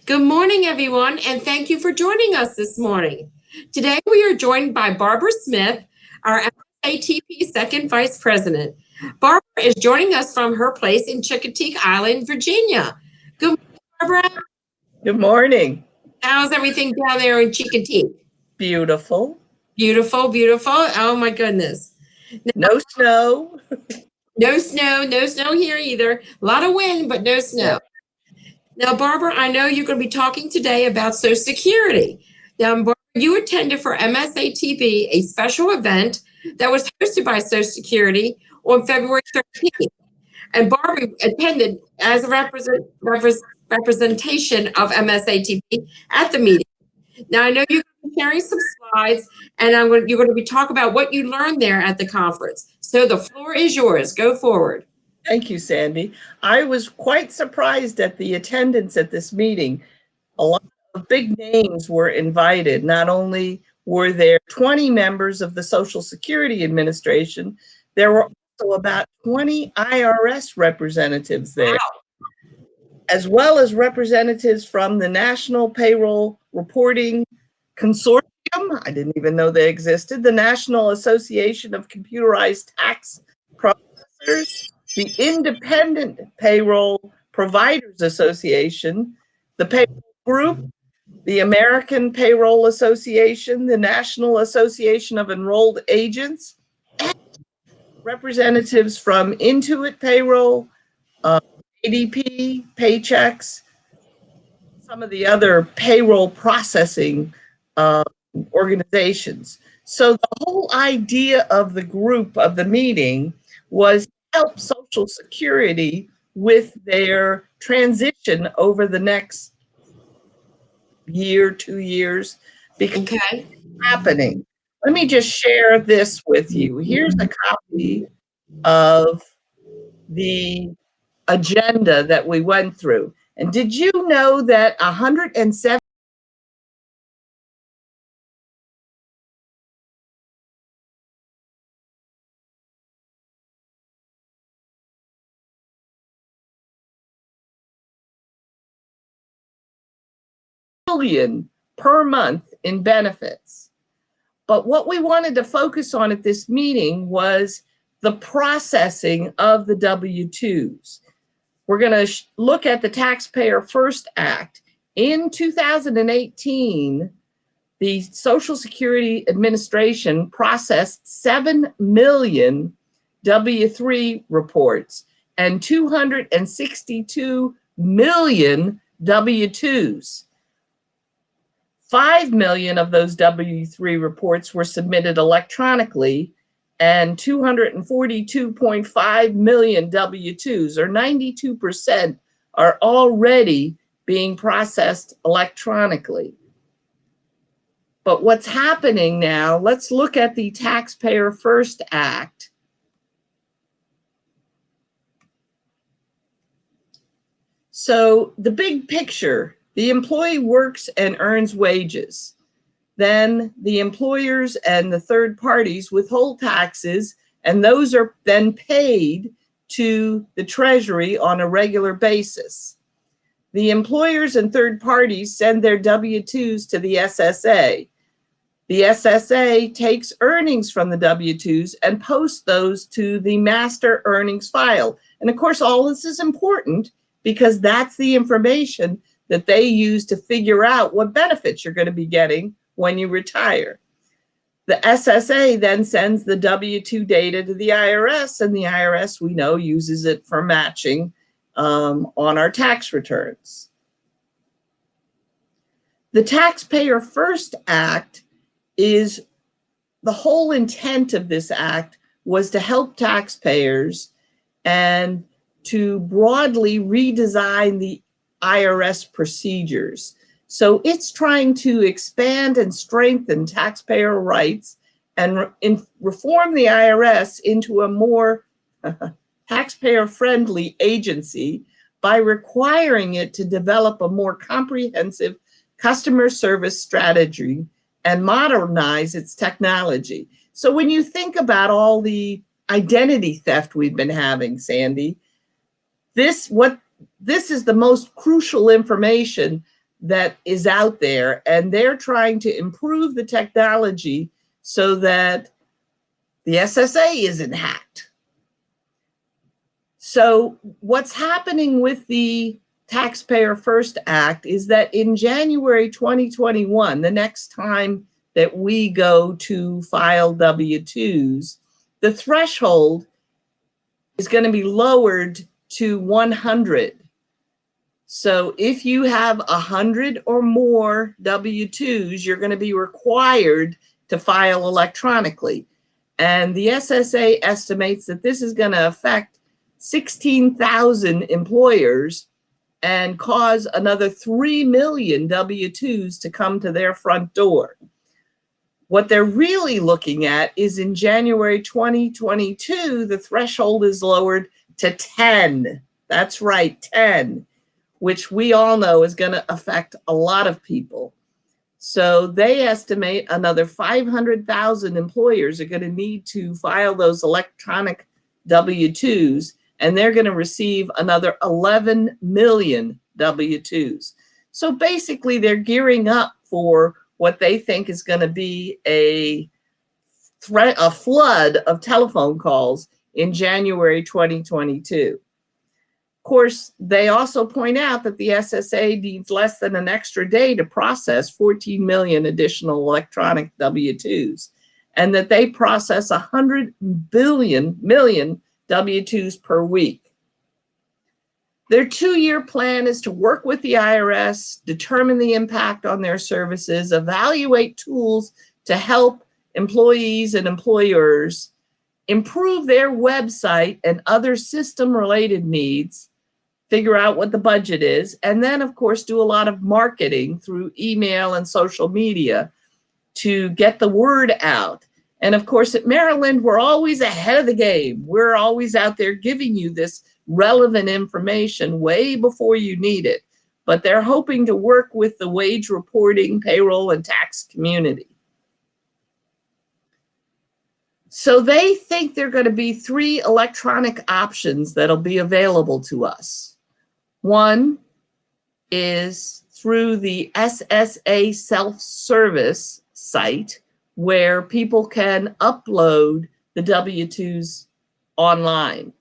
Good morning, everyone, and thank you for joining us this morning. Today, we are joined by Barbara Smith, our ATP Second Vice President. Barbara is joining us from her place in Chicoteague Island, Virginia. Good morning, Barbara. Good morning. How's everything down there in Chicoteague? Beautiful. Beautiful, beautiful. Oh, my goodness. No snow. No snow here either. A lot of wind, but no snow. Now, Barbara, I know you're going to be talking today about Social Security. Now, Barbara, you attended for MSATB, a special event that was hosted by Social Security on February 13th. And Barbara attended as a representation of MSATB at the meeting. Now, I know you're going to be sharing some slides, and you're going to be talking about what you learned there at the conference. So the floor is yours. Go forward. Thank you, Sandy. I was quite surprised at the attendance at this meeting. A lot of big names were invited. Not only were there 20 members of the Social Security Administration, there were also about 20 IRS representatives there, as well as representatives from the National Payroll Reporting Consortium. I didn't even know they existed. The National Association of Computerized Tax Processors, the Independent Payroll Providers Association, the Payroll Group, the American Payroll Association, the National Association of Enrolled Agents, and representatives from Intuit Payroll, ADP, Paychecks, some of the other payroll processing organizations. So the whole idea of the group of the meeting was to help Social Security with their transition over the next year, 2 years, because it's happening. Let me just share this with you. Here's a copy of the agenda that we went through. And did you know that 107 billion per month in benefits? But what we wanted to focus on at this meeting was the processing of the W-2s. We're going to look at the Taxpayer First Act. In 2018, the Social Security Administration processed 7 million W-3 reports and 262 million W-2s. 5 million of those W-3 reports were submitted electronically, and 242.5 million W-2s, or 92%, are already being processed electronically. But what's happening now, let's look at the Taxpayer First Act. So the big picture, the employee works and earns wages. Then the employers and the third parties withhold taxes, and those are then paid to the Treasury on a regular basis. The employers and third parties send their W-2s to the SSA. The SSA takes earnings from the W-2s and posts those to the master earnings file. And of course, all this is important because that's the information that they use to figure out what benefits you're going to be getting when you retire. The SSA then sends the W-2 data to the IRS, and the IRS, we know, uses it for matching on our tax returns. The Taxpayer First Act is, the whole intent of this act was to help taxpayers and to broadly redesign the IRS procedures. So it's trying to expand and strengthen taxpayer rights and reform the IRS into a more taxpayer-friendly agency by requiring it to develop a more comprehensive customer service strategy and modernize its technology. So when you think about all the identity theft we've been having, Sandy, this is the most crucial information that is out there, and they're trying to improve the technology so that the SSA isn't hacked. So what's happening with the Taxpayer First Act is that in January 2021, the next time that we go to file W-2s, the threshold is going to be lowered to 100. So if you have 100 or more W-2s, you're going to be required to file electronically. And the SSA estimates that this is going to affect 16,000 employers and cause another 3 million W-2s to come to their front door. What they're really looking at is in January 2022, the threshold is lowered to 10. That's right, 10, which we all know is going to affect a lot of people. So they estimate another 500,000 employers are going to need to file those electronic W-2s, and they're going to receive another 11 million W-2s. So basically, they're gearing up for what they think is going to be a flood of telephone calls in January 2022. Of course, they also point out that the SSA needs less than an extra day to process 14 million additional electronic W-2s, and that they process 100 million W-2s per week. Their 2-year plan is to work with the IRS, determine the impact on their services, evaluate tools to help employees and employers improve their website and other system-related needs, figure out what the budget is, and then, of course, do a lot of marketing through email and social media to get the word out. And of course, at Maryland, we're always ahead of the game. We're always out there giving you this relevant information way before you need it. But they're hoping to work with the wage reporting, payroll, and tax community. So they think there are going to be 3 electronic options that'll be available to us. One is through the SSA self-service site, where people can upload the W-2s online.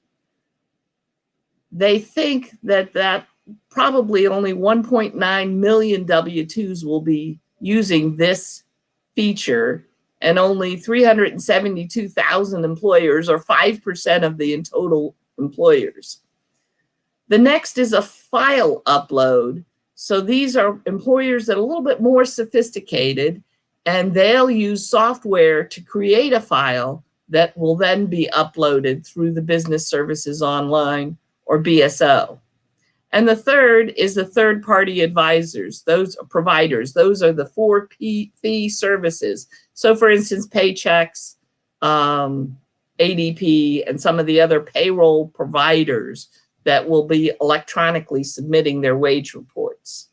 They think that probably only 1.9 million W-2s will be using this feature, and only 372,000 employers, or 5% of the total employers. The next is a file upload. So these are employers that are a little bit more sophisticated, and they'll use software to create a file that will then be uploaded through the Business Services Online, or BSO. And the third is the third-party advisors, those providers. Those are the 4 fee services. So for instance, Paychex, ADP, and some of the other payroll providers that will be electronically submitting their wage reports.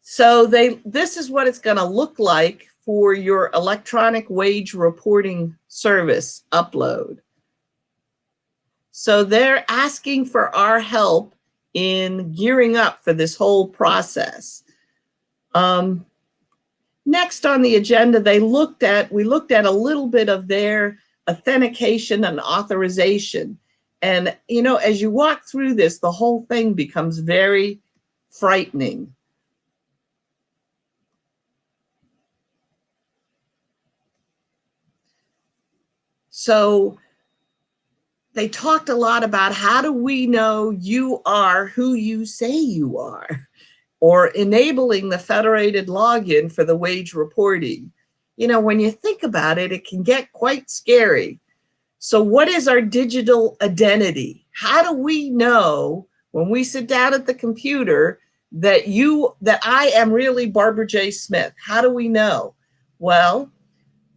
So this is what it's going to look like for your electronic wage reporting service upload. So they're asking for our help in gearing up for this whole process. Next on the agenda, we looked at a little bit of their authentication and authorization. And, you know, as you walk through this, the whole thing becomes very frightening. So they talked a lot about, how do we know you are who you say you are? Or enabling the federated login for the wage reporting. You know, when you think about it, it can get quite scary. So what is our digital identity? How do we know when we sit down at the computer that I am really Barbara J. Smith? How do we know? Well,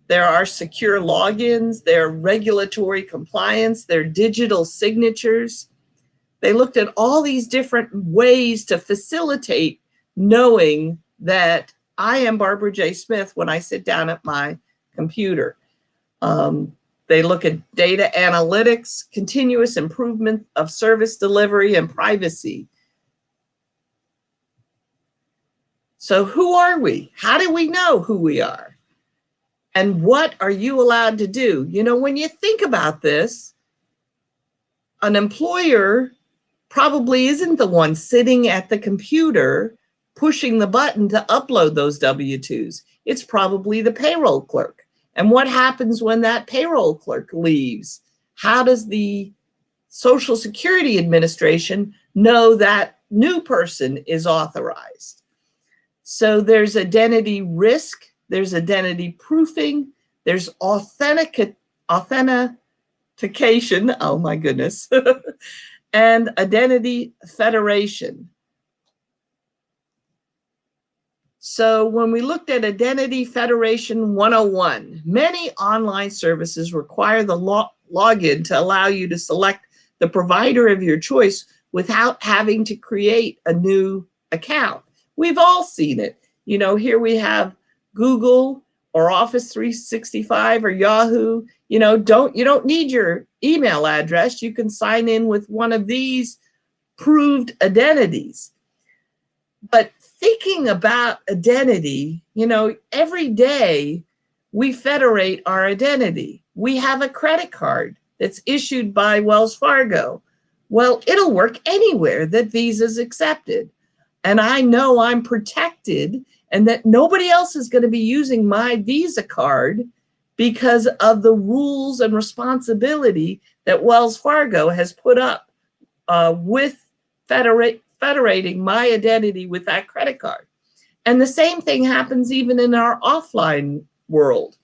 there are secure logins, there are regulatory compliance, there are digital signatures. They looked at all these different ways to facilitate knowing that I am Barbara J. Smith when I sit down at my computer. They look at data analytics, continuous improvement of service delivery, and privacy. So who are we? How do we know who we are? And what are you allowed to do? You know, when you think about this, an employer probably isn't the one sitting at the computer pushing the button to upload those W-2s. It's probably the payroll clerk. And what happens when that payroll clerk leaves? How does the Social Security Administration know that new person is authorized? So there's identity risk, there's identity proofing, there's authentication, oh my goodness, and identity federation. So when we looked at Identity Federation 101, many online services require the login to allow you to select the provider of your choice without having to create a new account. We've all seen it. You know, here we have Google or Office 365 or Yahoo. You know, you don't need your email address. You can sign in with one of these proved identities. But thinking about identity, you know, every day we federate our identity. We have a credit card that's issued by Wells Fargo. Well, it'll work anywhere that Visa's accepted. And I know I'm protected and that nobody else is going to be using my Visa card because of the rules and responsibility that Wells Fargo has put up with federating my identity with that credit card. And the same thing happens even in our offline world.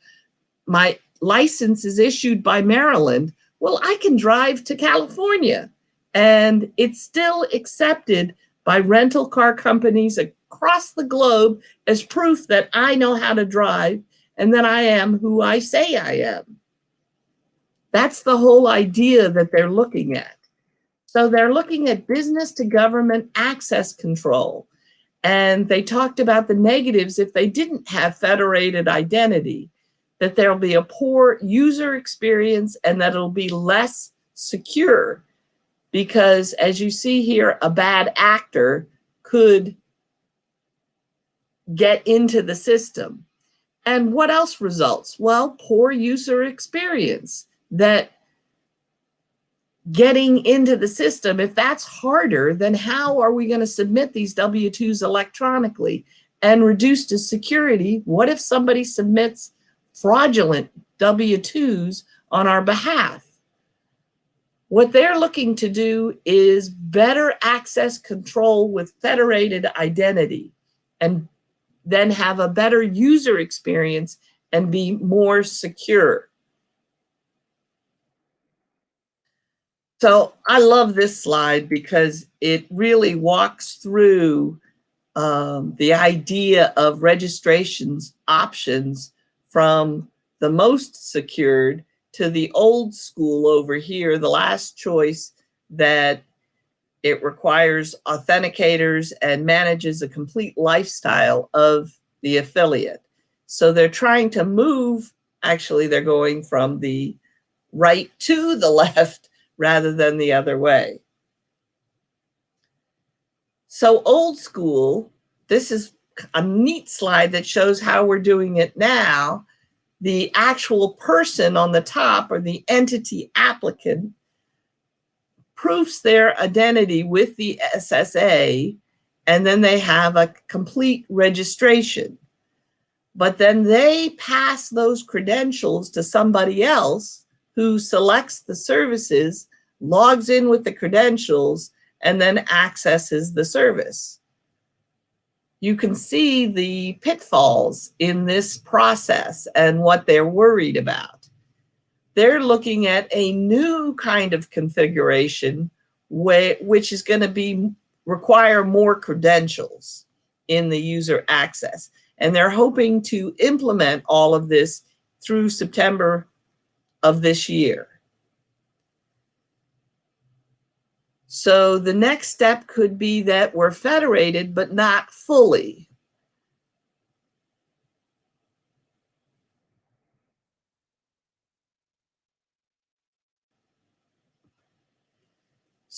My license is issued by Maryland. Well, I can drive to California and it's still accepted by rental car companies across the globe as proof that I know how to drive and that I am who I say I am. That's the whole idea that they're looking at. So they're looking at business to government access control. And they talked about the negatives if they didn't have federated identity, that there'll be a poor user experience and that it'll be less secure. Because as you see here, a bad actor could get into the system. And what else results? Well, poor user experience, that getting into the system, if that's harder, then how are we going to submit these W-2s electronically and reduce to security? What if somebody submits fraudulent W-2s on our behalf? What they're looking to do is better access control with federated identity and then have a better user experience and be more secure. So I love this slide because it really walks through the idea of registrations options from the most secured to the old school over here, the last choice, that it requires authenticators and manages a complete lifestyle of the affiliate. So they're trying to move, actually they're going from the right to the left rather than the other way. So old school, this is a neat slide that shows how we're doing it now. The actual person on the top, or the entity applicant, proofs their identity with the SSA, and then they have a complete registration. But then they pass those credentials to somebody else who selects the services, logs in with the credentials, and then accesses the service. You can see the pitfalls in this process and what they're worried about. They're looking at a new kind of configuration which is going to require more credentials in the user access. And they're hoping to implement all of this through September of this year. So the next step could be that we're federated, but not fully.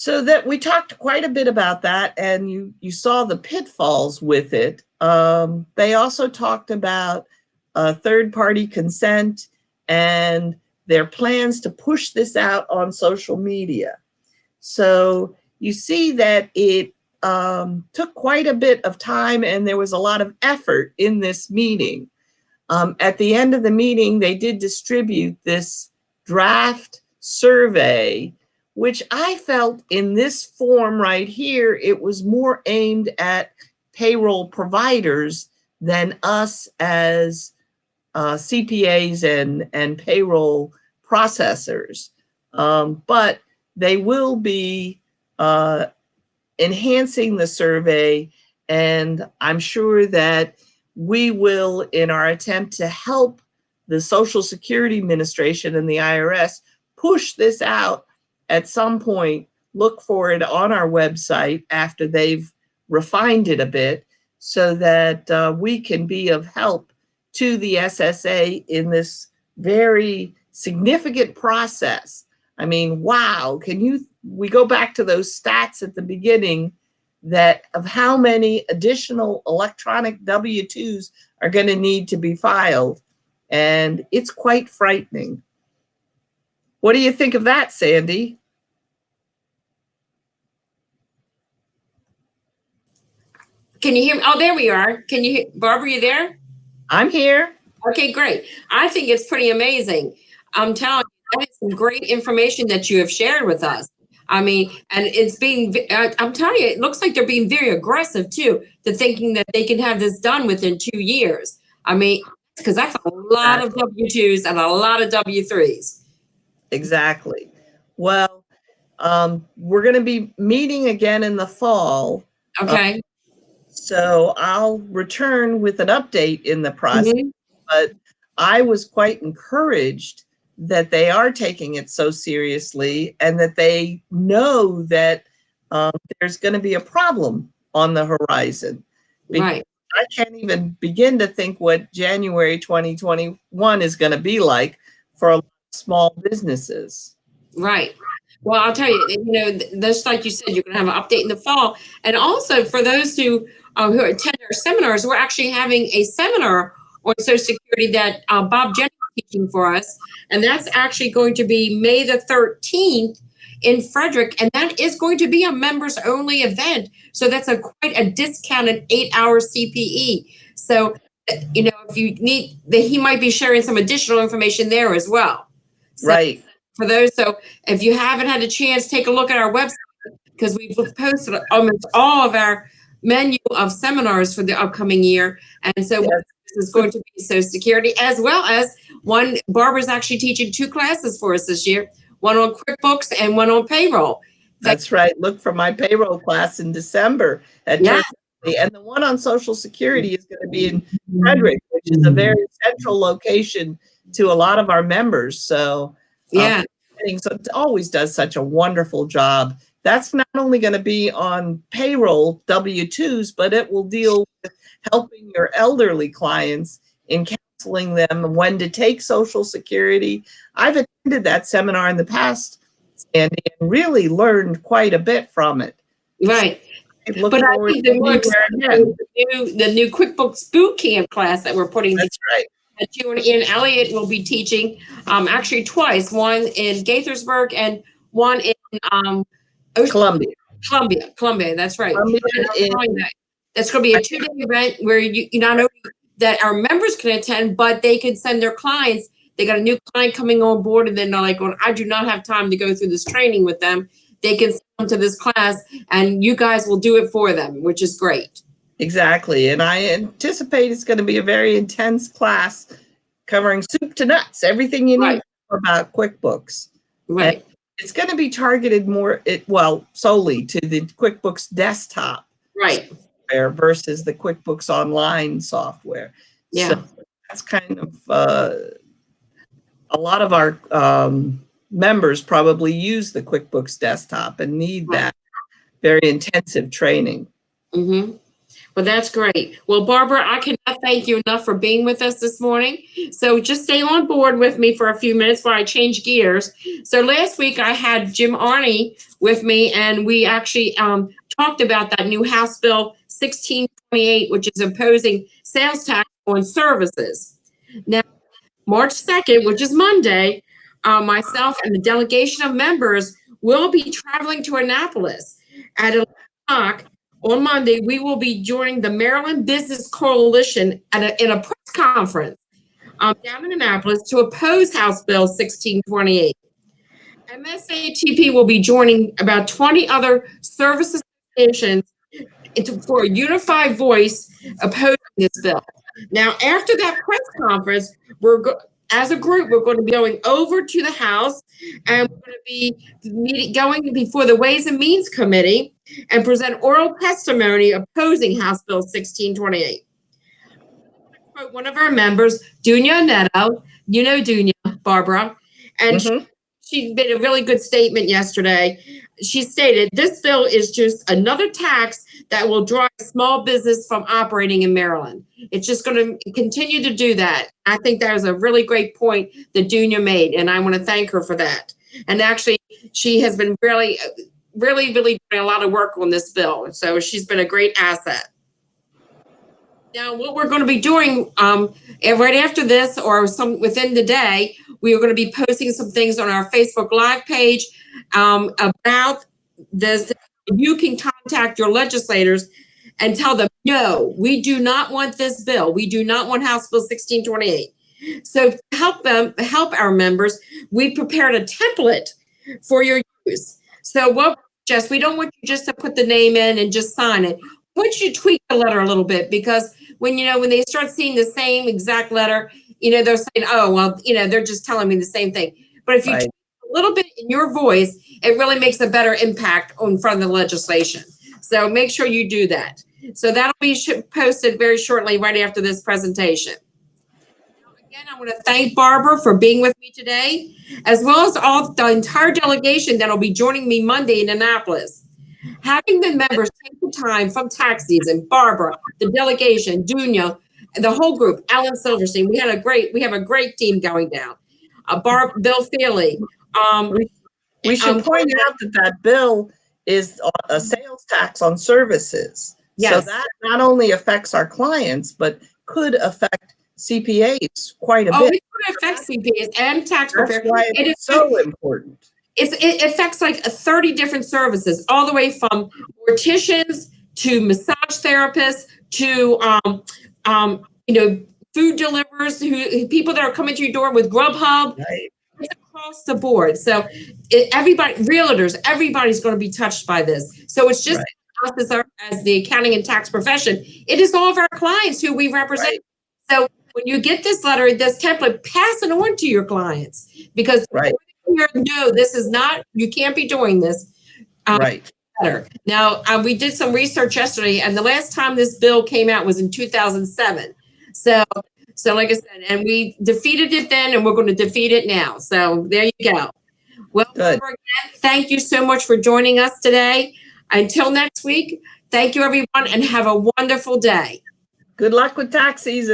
So that we talked quite a bit about that, and you saw the pitfalls with it. They also talked about third-party consent and their plans to push this out on social media. So you see that it took quite a bit of time, and there was a lot of effort in this meeting. At the end of the meeting, they did distribute this draft survey, which I felt in this form right here, it was more aimed at payroll providers than us as CPAs and payroll processors. But they will be enhancing the survey, and I'm sure that we will, in our attempt to help the Social Security Administration and the IRS push this out at some point, look for it on our website after they've refined it a bit so that we can be of help to the SSA in this very significant process. I mean, wow, we go back to those stats at the beginning that of how many additional electronic W-2s are going to need to be filed. And it's quite frightening. What do you think of that, Sandy? Can you hear me? Oh, there we are. Can you, Barbara, you there? I'm here. Okay, great. I think it's pretty amazing. I'm telling you, that is some great information that you have shared with us. I mean, and it's being, I'm telling you, it looks like they're being very aggressive too, to thinking that they can have this done within 2 years. I mean, because that's a lot of W-2s and a lot of W-3s. Exactly. Well, we're going to be meeting again in the fall. Okay. So I'll return with an update in the process. Mhm. But I was quite encouraged that they are taking it so seriously and that they know that there's going to be a problem on the horizon. Right. I can't even begin to think what January 2021 is going to be like for a lot of small businesses. Right. Well, I'll tell you, just like you said, you're going to have an update in the fall. And also for those who attend our seminars, we're actually having a seminar on Social Security that Bob Jennings is teaching for us. And that's actually going to be May the 13th in Frederick. And that is going to be a members only event. So that's quite a discounted 8-hour CPE. So, if you need, he might be sharing some additional information there as well. So, right. For those, so if you haven't had a chance, take a look at our website because we've posted almost all of our menu of seminars for the upcoming year. And so Yes. this is going to be Social Security, as well as Barbara's actually teaching 2 classes for us this year, one on QuickBooks and one on payroll. That's right. Look for my payroll class in December at Yeah. Church. And the one on Social Security is going to be in Frederick, which is a very central location to a lot of our members. So Yeah. so it always does such a wonderful job. That's not only going to be on payroll W-2s, but it will deal with helping your elderly clients in counseling them when to take Social Security. I've attended that seminar in the past, Sandy, and really learned quite a bit from it. Right. Look But I forward think to the more being there exciting again. is the new QuickBooks boot camp class that we're putting That's right. that you and Elliot will be teaching, actually twice, one in Gaithersburg and one in Columbia. Columbia, that's right. Columbia And I'm telling you in, that's going to be a 2-day event where you not only that our members can attend, but they can send their clients. They got a new client coming on board, and then they're like, well, I do not have time to go through this training with them. They can come to this class, and you guys will do it for them, which is great. Exactly. And I anticipate it's going to be a very intense class covering soup to nuts, everything you need about QuickBooks. Right. And it's going to be targeted solely to the QuickBooks desktop software versus the QuickBooks Online software. Yeah. So that's kind of a lot of our members probably use the QuickBooks desktop and need that very intensive training. Mm-hmm. Well, that's great. Well, Barbara, I cannot thank you enough for being with us this morning. So just stay on board with me for a few minutes while I change gears. So last week I had Jim Arney with me, and we actually talked about that new House Bill 1628, which is imposing sales tax on services. Now, March 2nd, which is Monday, myself and the delegation of members will be traveling to Annapolis at 11 o'clock. On Monday, we will be joining the Maryland Business Coalition in a press conference down in Annapolis to oppose House Bill 1628. MSATP will be joining about 20 other service associations for a unified voice opposing this bill. Now, after that press conference, as a group, we're going to be going over to the House, and we're going to be going before the Ways and Means Committee and present oral testimony opposing House Bill 1628. One of our members, Dunya Neto, you know Dunya, Barbara, and she made a really good statement yesterday. She stated, this bill is just another tax that will drive small business from operating in Maryland. It's just going to continue to do that. I think that was a really great point that Dunya made, and I want to thank her for that. And actually, she has been really doing a lot of work on this bill. So she's been a great asset. Now, what we're going to be doing right after this or within the day, we are going to be posting some things on our Facebook Live page about this. You can contact your legislators and tell them, no, we do not want this bill. We do not want House Bill 1628. So to help our members, we prepared a template for your use. So we don't want you just to put the name in and just sign it. I want you to tweak the letter a little bit, because when they start seeing the same exact letter, they're saying, oh, well, they're just telling me the same thing. But if you tweak a little bit in your voice, it really makes a better impact in front of the legislation. So make sure you do that. So that'll be posted very shortly right after this presentation. Again, I want to thank Barbara for being with me today, as well as the entire delegation that'll be joining me Monday in Annapolis. Having the members take the time from tax season, Barbara, the delegation, Dunya, and the whole group, Alan Silverstein, we have a great team going down. Bill Feely. We should point out that bill is a sales tax on services. Yes. So that not only affects our clients, but could affect CPAs quite a bit. It could affect CPAs and tax preparers. That's why it is so important. It affects like 30 different services, all the way from morticians to massage therapists to food deliverers, people that are coming to your door with Grubhub. Right. It's across the board. So realtors, everybody's going to be touched by this. So it's just us as the accounting and tax profession. It is all of our clients who we represent. Right. So when you get this letter, this template, pass it on to your clients, because no, this is not, you can't be doing this. Better. Now, we did some research yesterday, and the last time this bill came out was in 2007. So like I said, and we defeated it then, and we're going to defeat it now. So there you go. Well, again, thank you so much for joining us today. Until next week, thank you, everyone, and have a wonderful day. Good luck with tax season.